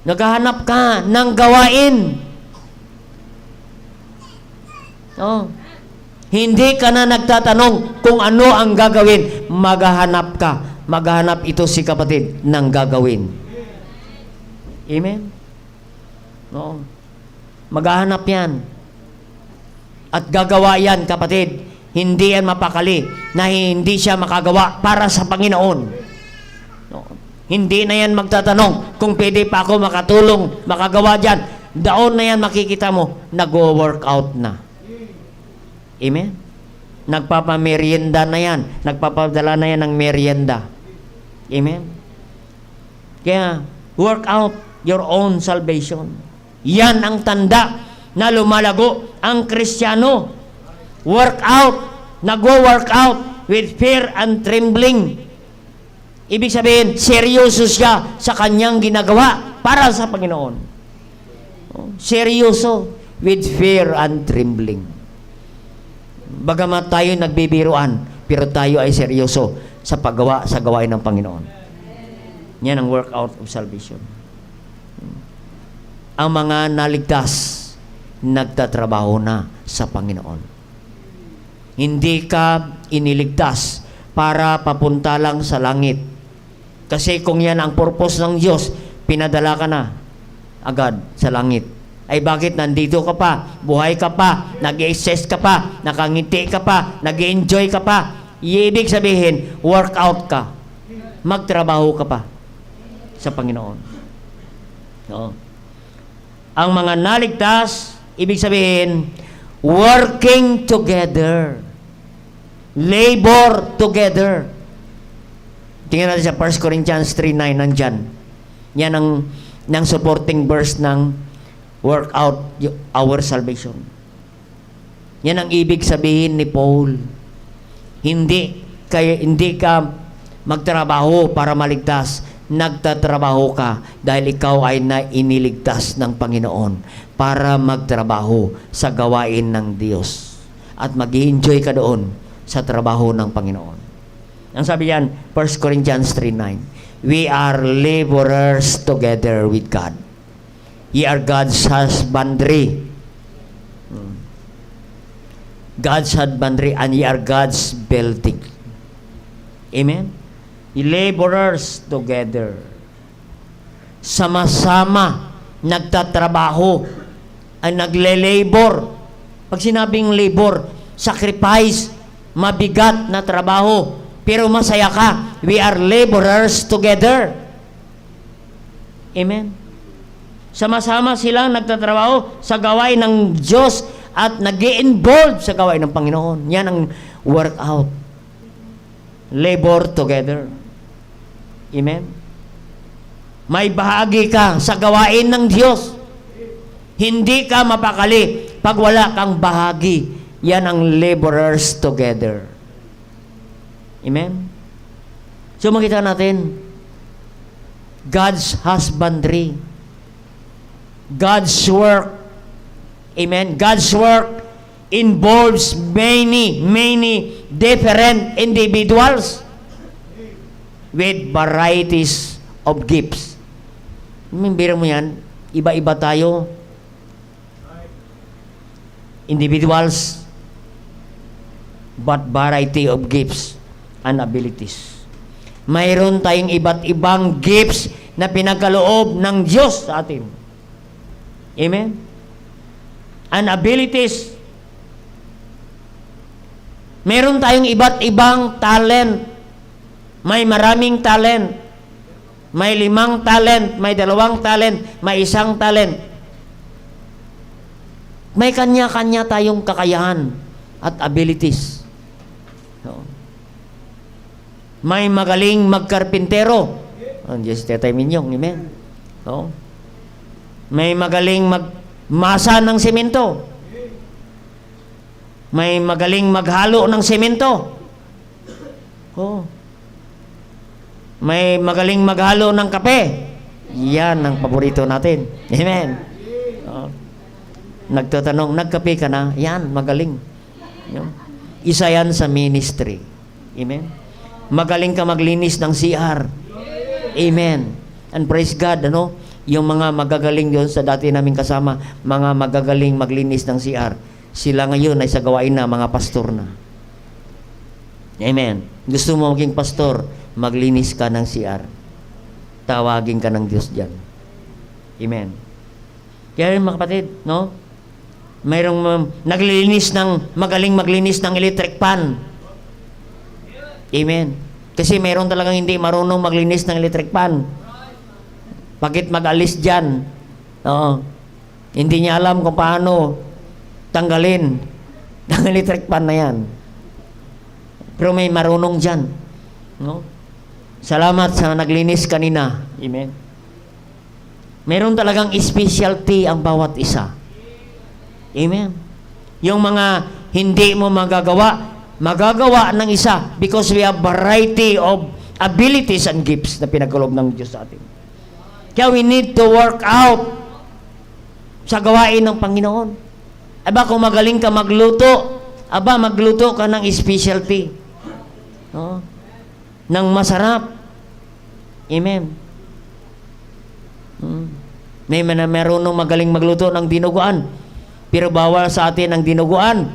Naghahanap ka ng gawain. Oh. Hindi ka na nagtatanong kung ano ang gagawin. Maghahanap ka. Maghahanap ito si kapatid ng gagawin. Amen? Oo. Maghahanap yan. At gagawa yan, kapatid. Hindi yan mapakali na hindi siya makagawa para sa Panginoon. No. Hindi na yan magtatanong kung pwede pa ako makatulong, makagawa dyan. Daon na yan makikita mo, nag-workout na. Amen? Nagpapamerienda na yan. Nagpapadala na yan ng merienda. Amen? Kaya, work out your own salvation. Yan ang tanda na lumalago ang Kristiyano. Work out, nagwo-work out with fear and trembling. Ibig sabihin, seryoso siya sa kanyang ginagawa para sa Panginoon. Seryoso with fear and trembling. Bagamat tayo nagbibiruan, pero tayo ay seryoso sa paggawa sa gawain ng Panginoon. Yan ang work out of salvation. Ang mga naligtas, nagtatrabaho na sa Panginoon. Hindi ka iniligtas para papunta lang sa langit. Kasi kung yan ang purpose ng Diyos, pinadala ka na agad sa langit. Ay bakit nandito ka pa, buhay ka pa, nag-i-assess ka pa, nakangiti ka pa, nag-i-enjoy ka pa? Ibig sabihin, work out ka. Magtrabaho ka pa sa Panginoon. Oo. Ang mga naligtas, ibig sabihin, working together. Labor together. Tingnan natin sa 1 Corinthians 3:9, nandyan. Yan ang supporting verse ng work out our salvation. Yan ang ibig sabihin ni Paul. Hindi ka magtrabaho para maligtas. Nagtatrabaho ka dahil ikaw ay iniligtas ng Panginoon para magtrabaho sa gawain ng Diyos at mag-i-enjoy ka doon sa trabaho ng Panginoon. Ang sabi yan, 1 Corinthians 3:9, we are laborers together with God. Ye are God's husbandry. God's husbandry and ye are God's building. Amen? Laborers together. Sama-sama nagtatrabaho ay nagle-labor. Pag sinabing labor, sacrifice, mabigat na trabaho, pero masaya ka. We are laborers together. Amen? Sama-sama silang nagtatrabaho sa gawain ng Diyos at nag-i-involve sa gawain ng Panginoon. Yan ang workout. Labor together. Amen? May bahagi ka sa gawain ng Diyos. Hindi ka mapakali pag wala kang bahagi. Yan ang laborers together. Amen? So makita natin, God's husbandry, God's work, amen, God's work involves many different individuals with varieties of gifts. Biro mo yan, iba-iba tayo. Individuals, but variety of gifts and abilities. Mayroon tayong iba't ibang gifts na pinagkaloob ng Diyos sa atin. Amen? And abilities. Meron tayong iba't ibang talent. May maraming talent. May 5 talent, may 2 talent, may 1 talent. May kanya-kanya tayong kakayahan at abilities. No? May magaling magkarpintero. Diyos tetay minyong, amen. No? May magaling magmasa ng semento. May magaling maghalo ng semento. Oh. May magaling maghalo ng kape. Yan ang paborito natin. Amen. Oh. Nagtatanong, nagkape ka na? Yan, magaling. Isa yan sa ministry. Amen. Magaling ka maglinis ng CR. Amen. And praise God, ano? Yung mga magagaling doon sa dati namin kasama, mga magagaling maglinis ng CR, sila ngayon ay sa gawain na, mga pastor na. Amen. Gusto mo maging pastor, maglinis ka ng CR. Tawagin ka ng Diyos dyan. Amen. Kaya mga kapatid, no? Mayroong magaling maglinis ng electric pan. Amen. Kasi mayroon talagang hindi marunong maglinis ng electric pan. Bakit mag-alis dyan? Oo. Hindi niya alam kung paano tanggalin ang electric pan na yan. Pero may marunong dyan. No? Salamat sa naglinis kanina. Amen. Meron talagang specialty ang bawat isa. Amen. Yung mga hindi mo magagawa ng isa because we have variety of abilities and gifts na pinagkaloob ng Diyos sa atin. Kaya we need to work out sa gawain ng Panginoon. Aba, kung magaling ka magluto, magluto ka ng specialty. No? Ng masarap. Amen. May marunong magaling magluto ng dinuguan. Pero bawal sa atin ang dinuguan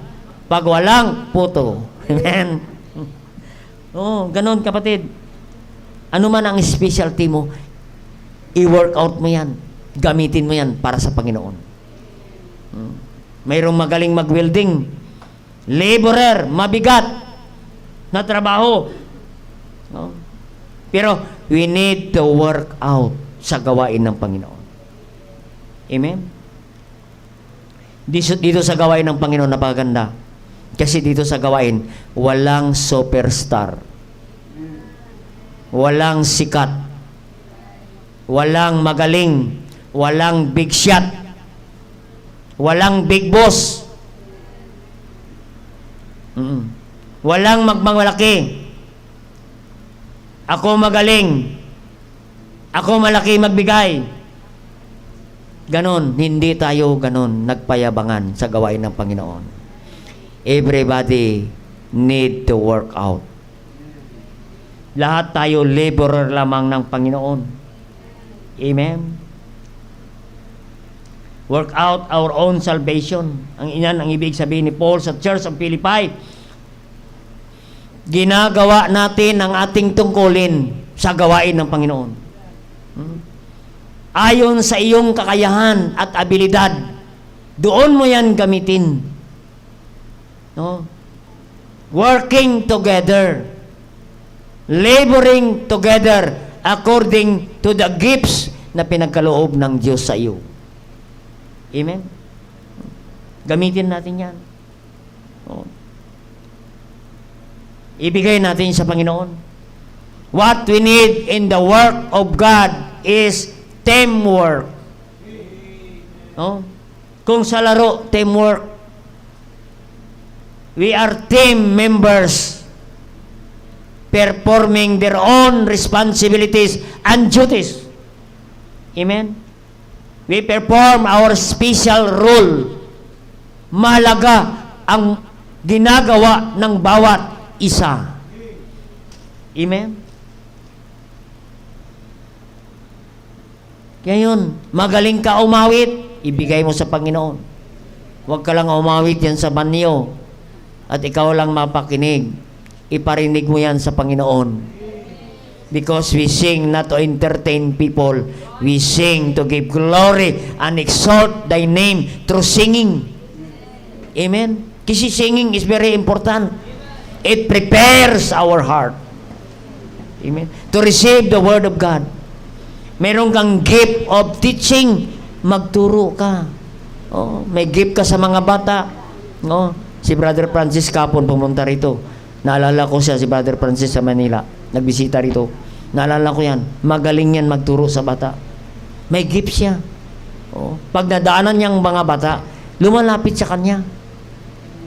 pag walang puto. Amen. Ganon kapatid. Ano man ang specialty mo, i-work out mo yan. Gamitin mo yan para sa Panginoon. Mayroong magaling mag-welding. Laborer, mabigat na trabaho. Pero we need to work out sa gawain ng Panginoon. Amen? Dito sa gawain ng Panginoon, napakaganda. Kasi dito sa gawain, walang superstar. Walang sikat. Walang magaling. Walang big shot. Walang big boss. Walang magmalaki. Ako magaling. Ako malaki magbigay. Ganon, hindi tayo ganon nagpayabangan sa gawain ng Panginoon. Everybody need to work out. Lahat tayo laborer lamang ng Panginoon. Amen. Work out our own salvation. Ang ibig sabihin ni Paul sa Church of Philippi. Ginagawa natin ang ating tungkulin sa gawain ng Panginoon. Ayon sa iyong kakayahan at abilidad, doon mo yan gamitin. No? Working together, laboring together according to the gifts na pinagkaloob ng Diyos sa iyo. Amen? Gamitin natin yan. Oo. Ibigay natin sa Panginoon. What we need in the work of God is teamwork. No? Kung sa laro, teamwork. We are team members performing their own responsibilities and duties. Amen? We perform our special role. Mahalaga ang ginagawa ng bawat isa. Amen? Kaya yun, magaling ka umawit, ibigay mo sa Panginoon. Huwag ka lang umawit yan sa banyo at ikaw lang mapakinig. Iparinig mo yan sa Panginoon. Because we sing not to entertain people. We sing to give glory and exalt thy name through singing. Amen? Kasi singing is very important. It prepares our heart. Amen? To receive the Word of God. Meron kang gift of teaching, magturo ka. Oh, may gift ka sa mga bata. Oh, si Brother Francis kapon pumunta rito. Naalala ko siya, si Brother Francis sa Manila. Nagbisita rito. Naalala ko yan. Magaling yan magturo sa bata. May gift siya. Oh, pag nadaanan niyang mga bata, lumalapit sa kanya.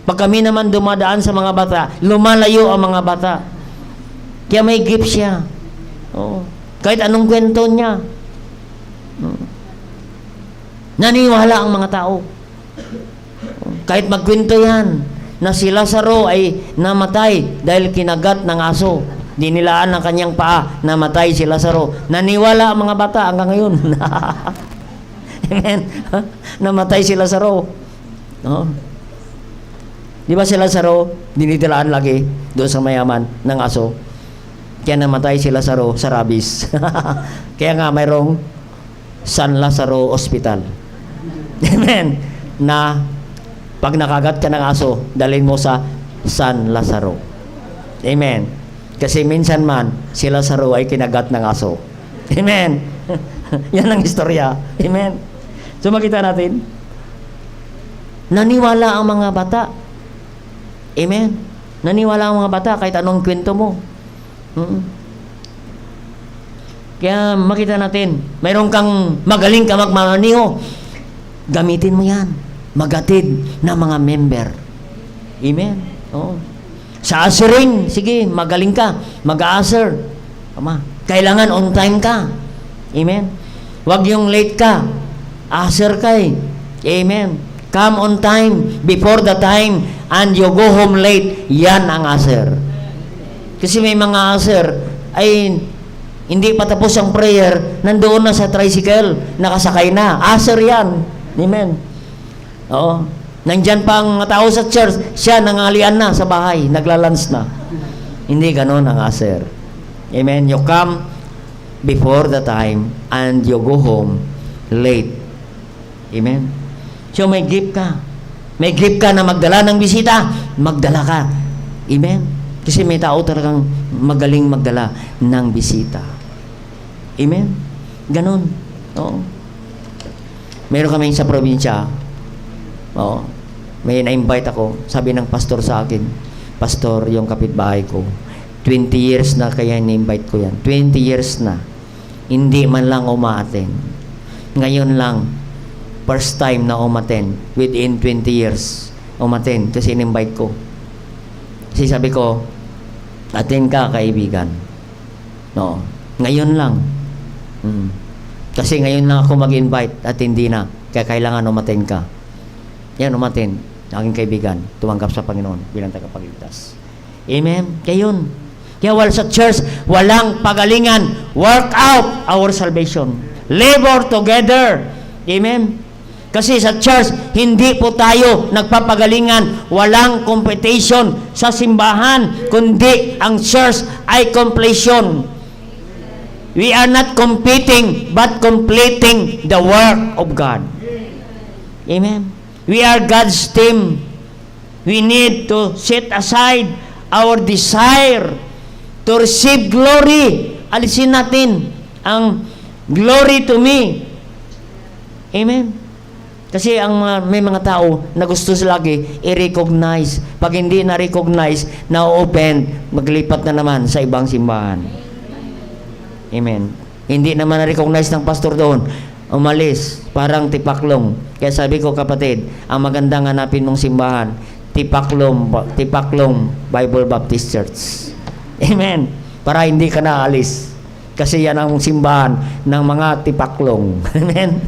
Pag kami naman dumadaan sa mga bata, lumalayo ang mga bata. Kaya may gift siya. Oh, kahit anong kwento niya. Naniwala ang mga tao. Kahit magkwento yan, na si Lazaro ay namatay dahil kinagat ng aso. Dinilaan ng kanyang paa, namatay si Lazaro. Naniwala ang mga bata hanggang ngayon. Amen? Namatay si Lazaro. No? Di ba si Lazaro, dinidilaan lagi doon sa mayaman ng aso. Kaya namatay si Lazaro sa rabies. Kaya nga mayroong San Lazaro Hospital. Amen. Na pag nakagat ka ng aso, dalhin mo sa San Lazaro. Amen. Kasi minsan man, si Lazaro ay kinagat ng aso. Amen. Yan ang istorya. Amen. So makita natin, naniwala ang mga bata. Amen. Naniwala ang mga bata kahit anong kwento mo. Kaya makita natin, mayroon kang magaling ka magmamaniho, gamitin mo yan, magatid na mga member. Amen. Oo. Sa ushering, sige, magaling ka, mag-usher. Kailangan on time ka. Amen. Huwag yung late ka, usher ka eh. Amen. Come on time, before the time, and you go home late. Yan ang usher. Kasi may mga usher ay hindi pa tapos ang prayer, nandoon na sa tricycle, nakasakay na. Usher yan. Amen. Oo. Nandyan pa ang tao sa church, siya nangalian na sa bahay, naglalans na. Hindi ganon ang usher. Amen. You come before the time and you go home late. Amen. So may gift ka. May gift ka na magdala ng bisita, magdala ka. Amen. Kasi may tao talagang magaling magdala ng bisita. Amen? Ganon. Oo. Meron kaming sa probinsya. Oo. May na-invite ako. Sabi ng pastor sa akin, pastor, yung kapitbahay ko, 20 years na kaya na-invite ko yan. 20 years na. Hindi man lang umaaten. Ngayon lang, first time na umaten. Within 20 years, umaten. Kasi in-invite ko. Kasi sabi ko, atin ka, kaibigan. No. Ngayon lang. Kasi ngayon lang ako mag-invite at hindi na. Kaya kailangan umaten ka. Yan, umaten. Aking kaibigan, tumanggap sa Panginoon bilang tagapagligtas. Amen? Kaya yun. Kaya sa church, walang pagalingan. Work out our salvation. Labor together. Amen? Kasi sa church, hindi po tayo nagpapagalingan. Walang competition sa simbahan, kundi ang church ay completion. We are not competing, but completing the work of God. Amen. We are God's team. We need to set aside our desire to receive glory. Alisin natin ang Glory to me. Amen. Kasi may mga tao na gusto lagi i-recognize. Pag hindi na-recognize, na-open, maglipat na naman sa ibang simbahan. Amen. Hindi naman na-recognize ng pastor doon. Umalis, parang tipaklong. Kaya sabi ko, kapatid, ang magandang hanapin mong simbahan, Tipaklong Bible Baptist Church. Amen. Para hindi ka naalis. Kasi yan ang simbahan ng mga tipaklong. Amen.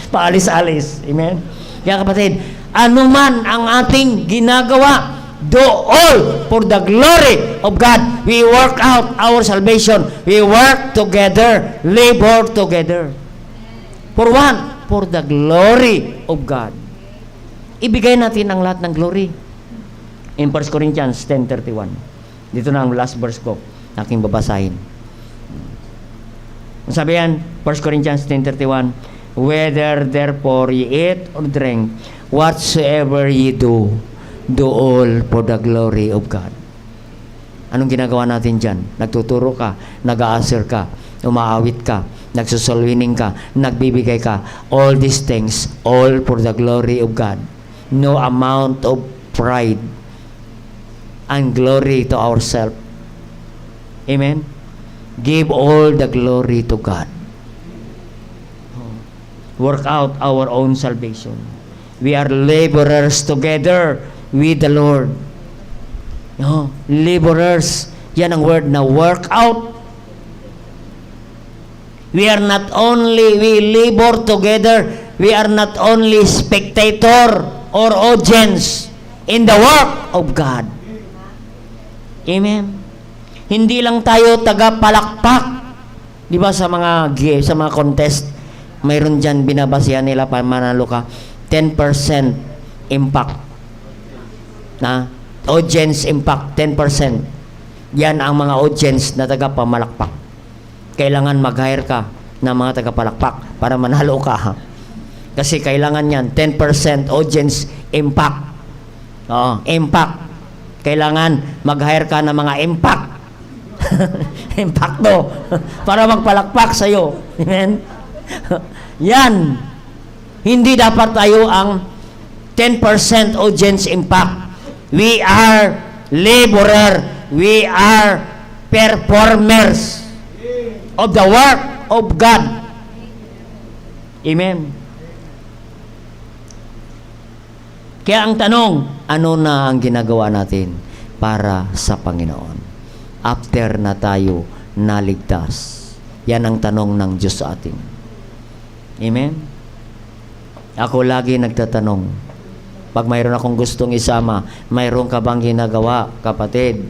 Paalis-alis. Amen. Kaya kapatid, anuman ang ating ginagawa, do all for the glory of God. We work out our salvation. We work together, labor together. For what? For the glory of God. Ibigay natin ang lahat ng glory. In 1 Corinthians 10:31. Dito na ang last verse ko. Aking babasahin. Sabi yan, 1 Corinthians 10:31. Whether therefore ye eat or drink, whatsoever ye do, do all for the glory of God. Anong ginagawa natin dyan? Nagtuturo ka, nag-aasir ka, umaawit ka, nagsusolwining ka, nagbibigay ka. All these things, all for the glory of God. No amount of pride and glory to ourselves. Amen? Give all the glory to God. Work out our own salvation. We are laborers together with the Lord. No, laborers. Yan ang word na work out. We are not only, we labor together. We are not only spectator or audience in the work of God. Amen. Hindi lang tayo taga-palakpak. Di ba sa mga contest, mayroon dyan binabasihan nila pa manalo ka 10% impact na audience impact 10%. Yan ang mga audience na taga-pamalakpak. Kailangan mag-hire ka ng mga taga-palakpak para manalo ka. Kasi kailangan yan 10% audience impact. Impact. Kailangan mag-hire ka ng mga impact. Impacto. Para magpalakpak sa'yo. Amen? Yan. Hindi dapat tayo ang 10% audience impact. We are laborer. We are performers of the work of God. Amen. Kaya ang tanong, ano na ang ginagawa natin para sa Panginoon? After na tayo naligtas. Yan ang tanong ng Diyos sa atin. Amen? Ako lagi nagtatanong, pag mayroon akong gustong isama, mayroon ka bang ginagawa, kapatid?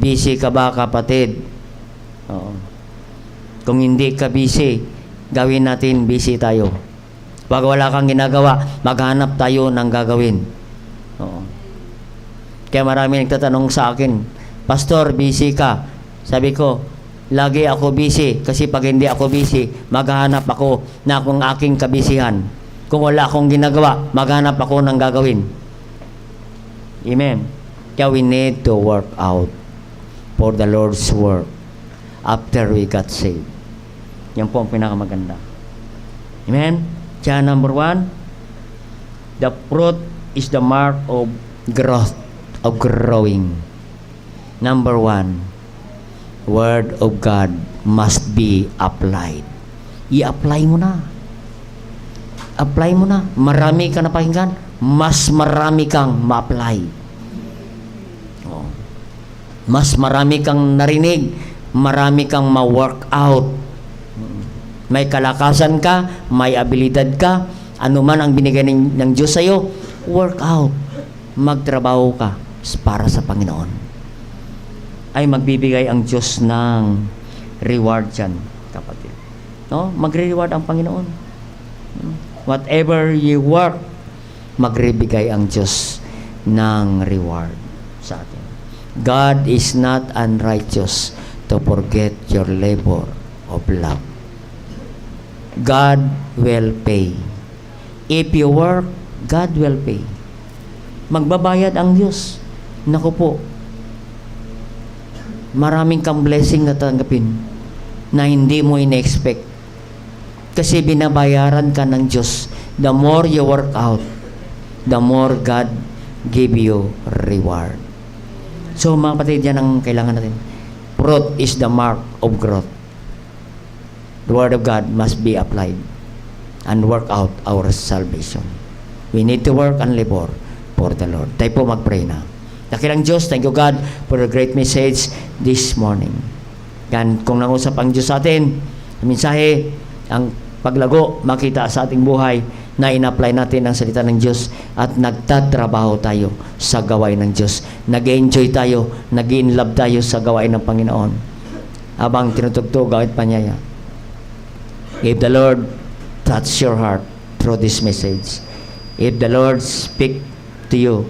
Busy ka ba, kapatid? Kung hindi ka busy, gawin natin busy tayo. Pag wala kang ginagawa, maghanap tayo ng gagawin. Kaya marami nagtatanong sa akin, Pastor, busy ka? Sabi ko, lagi ako busy kasi pag hindi ako busy, maghahanap ako na kung aking kabisihan. Kung wala akong ginagawa, maghanap ako ng gagawin. Amen. Kaya we need to work out for the Lord's work after we got saved. Yan po ang pinakamaganda. Amen. Kaya number 1, the fruit is the mark of growth, of growing. Number 1, Word of God must be applied. I-apply mo na. Apply mo na. Marami ka na pakinggan, mas marami kang ma-apply. Mas marami kang narinig, marami kang ma-work out. May kalakasan ka, may abilidad ka, ano man ang binigay ng Diyos sa'yo, work out. Magtrabaho ka para sa Panginoon. Ay magbibigay ang Diyos ng reward dyan, kapatid. No? Magre-reward ang Panginoon. Whatever you work, magbibigay ang Diyos ng reward sa atin. God is not unrighteous to forget your labor of love. God will pay. If you work, God will pay. Magbabayad ang Diyos. Naku po, maraming kang blessing na tanggapin na hindi mo ina-expect. Kasi binabayaran ka ng Diyos. The more you work out, the more God give you reward. So mga kapatid, yan ang kailangan natin. Fruit is the mark of growth. The Word of God must be applied and work out our salvation. We need to work and labor for the Lord. Tayo po mag-pray na. Dakilang Diyos, thank you God for the great message this morning. Yan, kung nangusap ang Diyos sa atin, mensahe, ang paglago, makita sa ating buhay na in-apply natin ang salita ng Diyos at nagtatrabaho tayo sa gawain ng Diyos. Nag-enjoy tayo, nag-in-love tayo sa gawain ng Panginoon. Habang tinutugtog gawit panyaya. If the Lord touch your heart through this message, if the Lord speak to you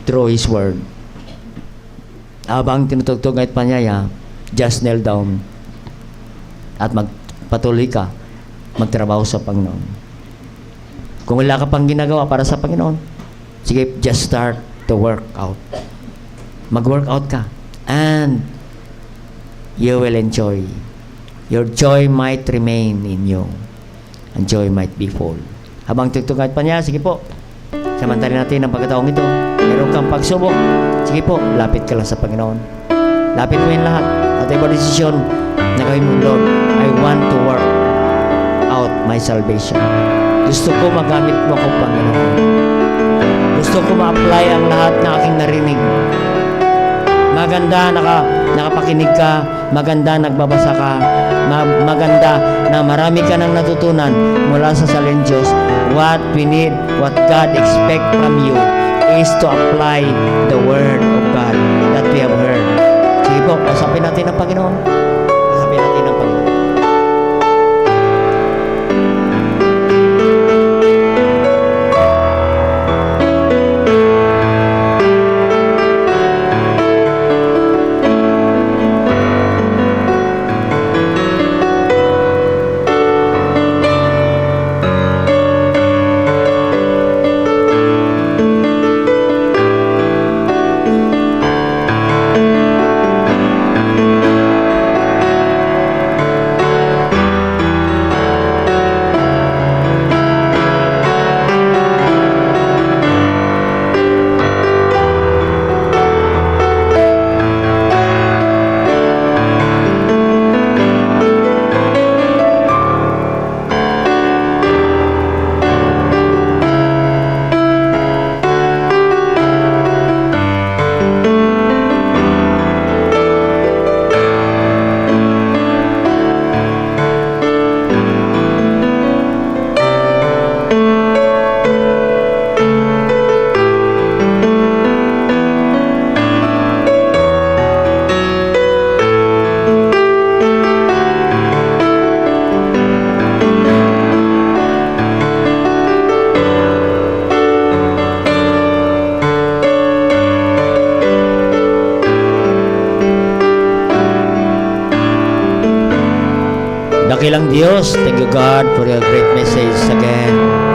through His Word, habang tinutugtog gawit panyaya, just kneel down at magpatuloy ka magtrabaho sa Panginoon. Kung wala ka pang ginagawa para sa Panginoon, sige, just start to work out. Mag-work out ka and you will enjoy. Your joy might remain in you and joy might be full. Habang tugtugan pa niya, sige po, samantalin natin ang pagkataong ito. Meron kang pagsubok, sige po, lapit ka lang sa Panginoon. Lapit mo yung lahat. Whatever decision na gawin mo, Lord, I want to work out my salvation. Gusto ko magamit mo ako, Panginoon. Gusto ko ma-apply ang lahat na aking narinig. Maganda nakapakinig ka, maganda nagbabasa ka, maganda na marami ka nang natutunan mula sa salin Diyos. What we need, what God expect from you is to apply the Word of God that we have heard. Sige po, pasapin natin ang Panginoon. Pasapin natin ang Panginoon. Dakilang Diyos, thank you God for your great message again.